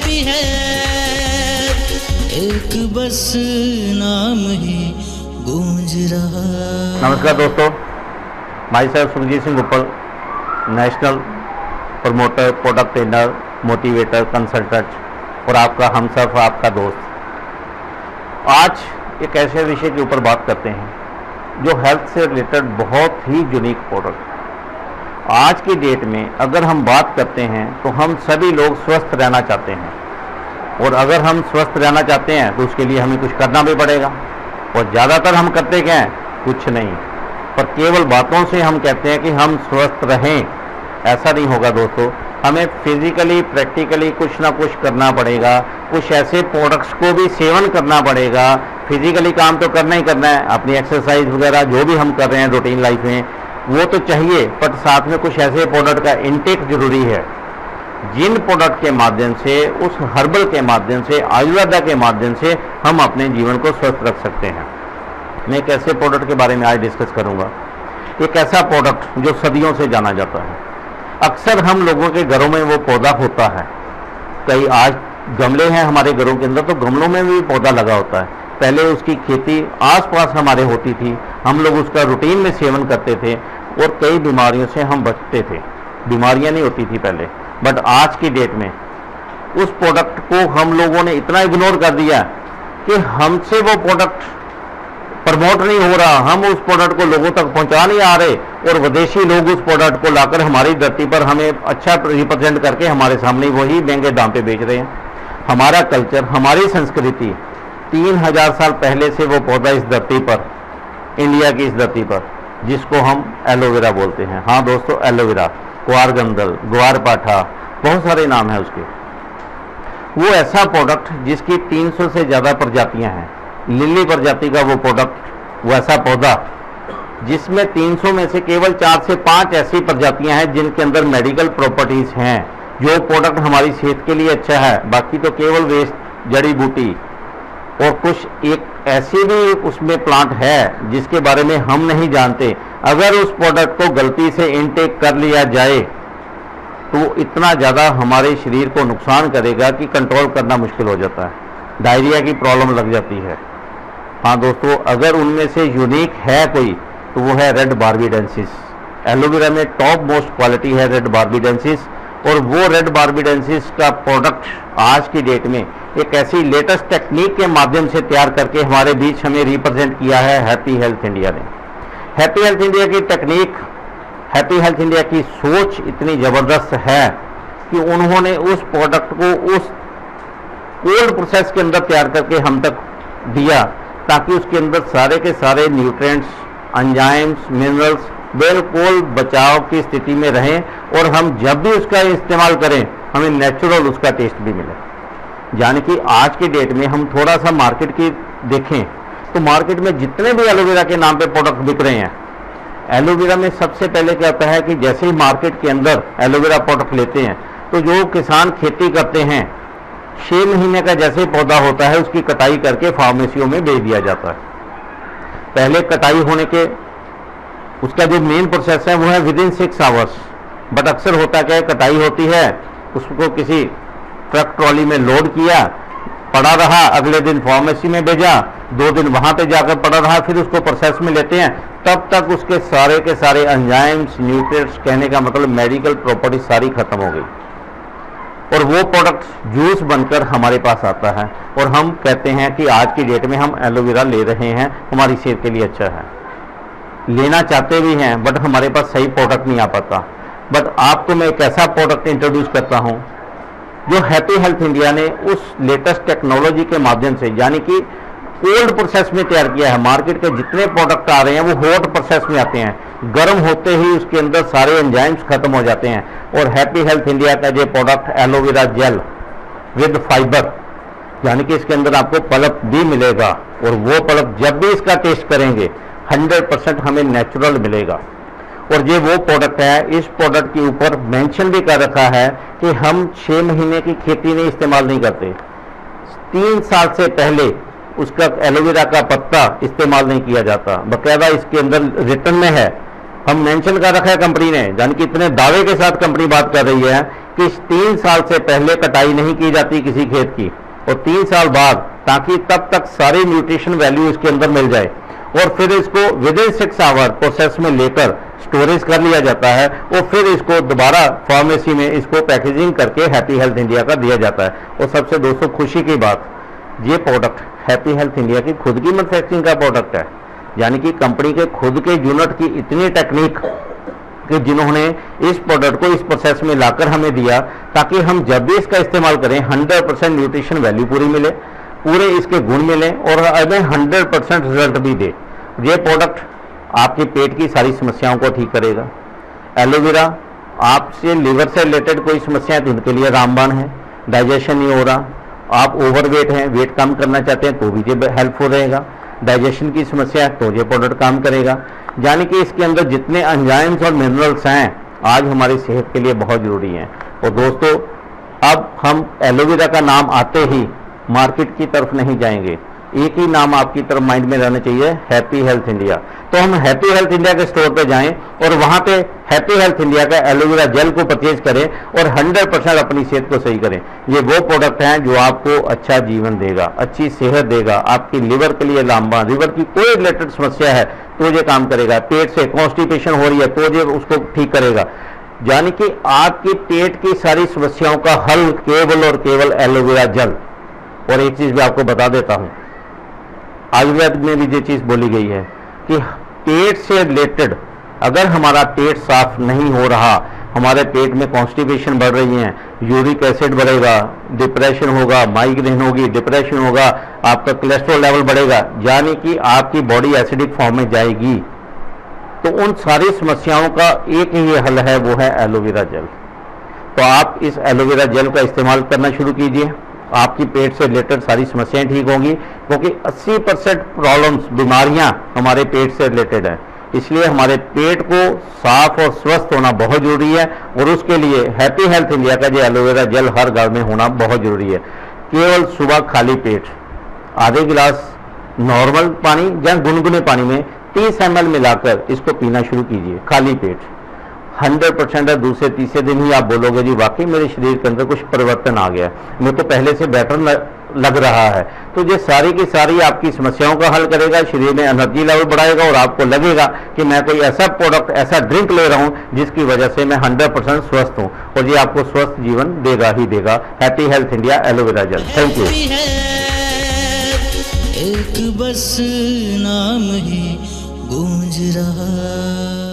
भी है, एक बस नाम ही गूंज रहा। नमस्कार दोस्तों, माई सेल्फ सुरजीत सिंह उपल, national promoter, product trainer, motivator, consultant और आपका हमसफ़र, आपका दोस्त। आज एक ऐसे विषय के ऊपर बात करते हैं जो हेल्थ से रिलेटेड बहुत ही यूनिक प्रोडक्ट। आज की डेट में अगर हम बात करते हैं तो हम सभी लोग स्वस्थ रहना चाहते हैं, और अगर हम स्वस्थ रहना चाहते हैं तो उसके लिए हमें कुछ करना भी पड़ेगा। और ज़्यादातर हम करते क्या हैं? कुछ नहीं, पर केवल बातों से हम कहते हैं कि हम स्वस्थ रहें। ऐसा नहीं होगा दोस्तों, हमें फिजिकली प्रैक्टिकली कुछ ना कुछ करना पड़ेगा। कुछ ऐसे प्रोडक्ट्स को भी सेवन करना पड़ेगा। फिजिकली काम तो करना ही करना है, अपनी एक्सरसाइज वगैरह जो भी हम कर रहे हैं रूटीन लाइफ में वो तो चाहिए, बट साथ में कुछ ऐसे प्रोडक्ट का इनटेक जरूरी है जिन प्रोडक्ट के माध्यम से, उस हर्बल के माध्यम से, आयुर्वेदा के माध्यम से हम अपने जीवन को स्वस्थ रख सकते हैं। मैं एक ऐसे प्रोडक्ट के बारे में आज डिस्कस करूंगा। एक ऐसा प्रोडक्ट जो सदियों से जाना जाता है। अक्सर हम लोगों के घरों में वो पौधा होता है। कई आज गमले हैं हमारे घरों के अंदर, तो गमलों में भी पौधा लगा होता है। पहले उसकी खेती आसपास हमारे होती थी, हम लोग उसका रूटीन में सेवन करते थे और कई बीमारियों से हम बचते थे। बीमारियां नहीं होती थी पहले, बट आज की डेट में उस प्रोडक्ट को हम लोगों ने इतना इग्नोर कर दिया कि हमसे वो प्रोडक्ट प्रमोट नहीं हो रहा, हम उस प्रोडक्ट को लोगों तक पहुंचा नहीं आ रहे, और विदेशी लोग उस प्रोडक्ट को लाकर हमारी धरती पर हमें अच्छा रिप्रेजेंट करके हमारे सामने वही महंगे दाम पे बेच रहे हैं। हमारा कल्चर, हमारी संस्कृति 3000 साल पहले से वो पौधा इस धरती पर, इंडिया की इस धरती पर, जिसको हम एलोवेरा बोलते हैं। हाँ दोस्तों, एलोवेरा, ग्वारगंदल, ग्वारपाठा, बहुत सारे नाम हैं उसके। वो ऐसा प्रोडक्ट जिसकी 300 से ज़्यादा प्रजातियां हैं। लिली प्रजाति का वो प्रोडक्ट, वैसा पौधा जिसमें 300 में से केवल 4 से 5 ऐसी प्रजातियां हैं जिनके अंदर मेडिकल प्रॉपर्टीज हैं, जो प्रोडक्ट हमारी सेहत के लिए अच्छा है। बाकी तो केवल वेस्ट, जड़ी बूटी और कुछ एक ऐसी भी उसमें प्लांट है जिसके बारे में हम नहीं जानते। अगर उस प्रोडक्ट को गलती से इनटेक कर लिया जाए तो इतना ज़्यादा हमारे शरीर को नुकसान करेगा कि कंट्रोल करना मुश्किल हो जाता है। डायरिया की प्रॉब्लम लग जाती है। हाँ दोस्तों, अगर उनमें से यूनिक है कोई तो वो है रेड बार्बीडेंसिस। एलोवेरा में टॉप मोस्ट क्वालिटी है रेड बार्बीडेंसिस, और वो रेड बार्बीडेंसिस का प्रोडक्ट आज की डेट में एक ऐसी लेटेस्ट टेक्निक के माध्यम से तैयार करके हमारे बीच हमें रिप्रेजेंट किया है हैप्पी हेल्थ इंडिया ने। हैप्पी हेल्थ इंडिया की टेक्निक, हैप्पी हेल्थ इंडिया की सोच इतनी ज़बरदस्त है कि उन्होंने उस प्रोडक्ट को उस कोल्ड प्रोसेस के अंदर तैयार करके हम तक दिया, ताकि उसके अंदर सारे के सारे न्यूट्रिएंट्स, एंजाइम्स, मिनरल्स बिल्कुल बचाव की स्थिति में रहें, और हम जब भी उसका इस्तेमाल करें हमें नेचुरल उसका टेस्ट भी मिले। यानी कि आज की डेट में हम थोड़ा सा मार्केट की देखें तो मार्केट में जितने भी एलोवेरा के नाम पे प्रोडक्ट बिक रहे हैं, एलोवेरा में सबसे पहले क्या होता है कि जैसे ही मार्केट के अंदर एलोवेरा प्रोडक्ट लेते हैं तो जो किसान खेती करते हैं, 6 महीने का जैसे पौधा होता है उसकी कटाई करके फार्मेसियों में बेच दिया जाता है। पहले कटाई होने के उसका जो मेन प्रोसेस है वो है विदिन 6 आवर्स। बट अक्सर होता क्या है, कटाई होती है, उसको किसी ट्रक ट्रॉली में लोड किया, पड़ा रहा, अगले दिन फार्मेसी में भेजा, 2 दिन वहां पे जाकर पड़ा रहा, फिर उसको प्रोसेस में लेते हैं, तब तक उसके सारे के सारे एंजाइम्स, न्यूट्रिएंट्स, कहने का मतलब मेडिकल प्रॉपर्टी सारी खत्म हो गई, और वो प्रोडक्ट जूस बनकर हमारे पास आता है, और हम कहते हैं कि आज की डेट में हम एलोवेरा ले रहे हैं, हमारी सेहत के लिए अच्छा है, लेना चाहते भी हैं, बट हमारे पास सही प्रोडक्ट नहीं आ पाता। बट आपको मैं एक ऐसा प्रोडक्ट इंट्रोड्यूस करता हूं जो हैप्पी हेल्थ इंडिया ने उस लेटेस्ट टेक्नोलॉजी के माध्यम से, यानी कि कोल्ड प्रोसेस में तैयार किया है। मार्केट के जितने प्रोडक्ट आ रहे हैं वो हॉट प्रोसेस में आते हैं, गर्म होते ही उसके अंदर सारे एंजाइम्स खत्म हो जाते हैं। और हैप्पी हेल्थ इंडिया का जो product aloe vera gel with fibre, यानी कि इसके अंदर आपको पल्प भी मिलेगा, और वो पल्प जब भी इसका टेस्ट करेंगे 100% हमें नेचुरल मिलेगा। और ये वो प्रोडक्ट है, इस प्रोडक्ट के ऊपर मेंशन भी कर रखा है कि हम 6 महीने की खेती में इस्तेमाल नहीं करते, 3 साल से पहले उसका एलोवेरा का पत्ता इस्तेमाल नहीं किया जाता। बकायदा इसके अंदर रिटर्न में है, हम मेंशन कर रखा है कंपनी ने, यानी कि इतने दावे के साथ कंपनी बात कर रही है कि 3 साल से पहले कटाई नहीं की जाती किसी खेत की, और 3 साल बाद, ताकि तब तक सारी न्यूट्रिशन वैल्यू इसके अंदर मिल जाए, और फिर इसको विद इन 6 आवर प्रोसेस में लेकर स्टोरेज कर लिया जाता है, और फिर इसको दोबारा फार्मेसी में इसको पैकेजिंग करके हैप्पी हेल्थ इंडिया का दिया जाता है। और सबसे दोस्तों खुशी की बात, ये प्रोडक्ट हैप्पी हेल्थ इंडिया की खुद की मैन्युफैक्चरिंग का प्रोडक्ट है, यानी कि कंपनी के खुद के यूनिट की इतनी टेक्निक कि जिन्होंने इस प्रोडक्ट को इस प्रोसेस में लाकर हमें दिया, ताकि हम जब भी इसका इस्तेमाल करें 100% न्यूट्रिशन वैल्यू पूरी मिले, पूरे इसके गुण मिले, और हमें 100% रिजल्ट भी दे। ये प्रोडक्ट आपके पेट की सारी समस्याओं को ठीक करेगा। एलोवेरा आपसे लिवर से रिलेटेड कोई समस्या है तो उनके लिए रामबाण है, डाइजेशन नहीं हो रहा, आप ओवरवेट हैं, वेट कम करना चाहते हैं तो भी ये हेल्पफुल रहेगा, डाइजेशन की समस्या है तो ये प्रोडक्ट काम करेगा। यानी कि इसके अंदर जितने एंजाइम्स और मिनरल्स हैं आज हमारी सेहत के लिए बहुत ज़रूरी हैं। और दोस्तों अब हम एलोवेरा का नाम आते ही मार्केट की तरफ नहीं जाएंगे, एक ही नाम आपकी तरफ माइंड में रहना चाहिए, हैप्पी हेल्थ इंडिया। तो हम हैप्पी हेल्थ इंडिया के स्टोर पे जाएं और वहां पे हैप्पी हेल्थ इंडिया का एलोवेरा जेल को परचेज करें और 100% अपनी सेहत को सही करें। ये वो प्रोडक्ट हैं जो आपको अच्छा जीवन देगा, अच्छी सेहत देगा, आपकी लिवर के लिए रामबाण, लिवर की कोई रिलेटेड समस्या है तो ये काम करेगा, पेट से कॉन्स्टिपेशन हो रही है तो ये उसको ठीक करेगा। यानी कि आपकी पेट की सारी समस्याओं का हल केवल और केवल एलोवेरा जेल। और एक चीज भी आपको बता देता हूं, आयुर्वेद में भी ये चीज बोली गई है कि पेट से रिलेटेड अगर हमारा पेट साफ नहीं हो रहा, हमारे पेट में कॉन्स्टिपेशन बढ़ रही है, यूरिक एसिड बढ़ेगा, डिप्रेशन होगा, माइग्रेन होगी, डिप्रेशन होगा, आपका कोलेस्ट्रॉल लेवल बढ़ेगा, यानी कि आपकी बॉडी एसिडिक फॉर्म में जाएगी, तो उन सारी समस्याओं का एक ही हल है, वो है एलोवेरा जेल। तो आप इस एलोवेरा जेल का इस्तेमाल करना शुरू कीजिए, आपकी पेट से रिलेटेड सारी समस्याएं ठीक होंगी, क्योंकि 80% प्रॉब्लम्स, बीमारियां हमारे पेट से रिलेटेड है। इसलिए हमारे पेट को साफ और स्वस्थ होना बहुत जरूरी है, और उसके लिए हैप्पी हेल्थ इंडिया का जो एलोवेरा जेल हर घर में होना बहुत जरूरी है। केवल सुबह खाली पेट आधे गिलास नॉर्मल पानी या गुनगुने पानी में 30 ml मिलाकर इसको पीना शुरू कीजिए खाली पेट। 100% है, दूसरे तीसरे दिन ही आप बोलोगे जी वाकई मेरे शरीर के अंदर कुछ परिवर्तन आ गया, मेरे को पहले से बेटर लग रहा है। तो ये सारी की सारी आपकी समस्याओं का हल करेगा, शरीर में एनर्जी लेवल बढ़ाएगा, और आपको लगेगा कि मैं कोई ऐसा प्रोडक्ट, ऐसा ड्रिंक ले रहा हूं जिसकी वजह से मैं 100% स्वस्थ हूं, और ये आपको स्वस्थ जीवन देगा ही देगा। Happy health India aloe vera gel. Thank you. Happy है एक बस नाम ही गूंज रहा।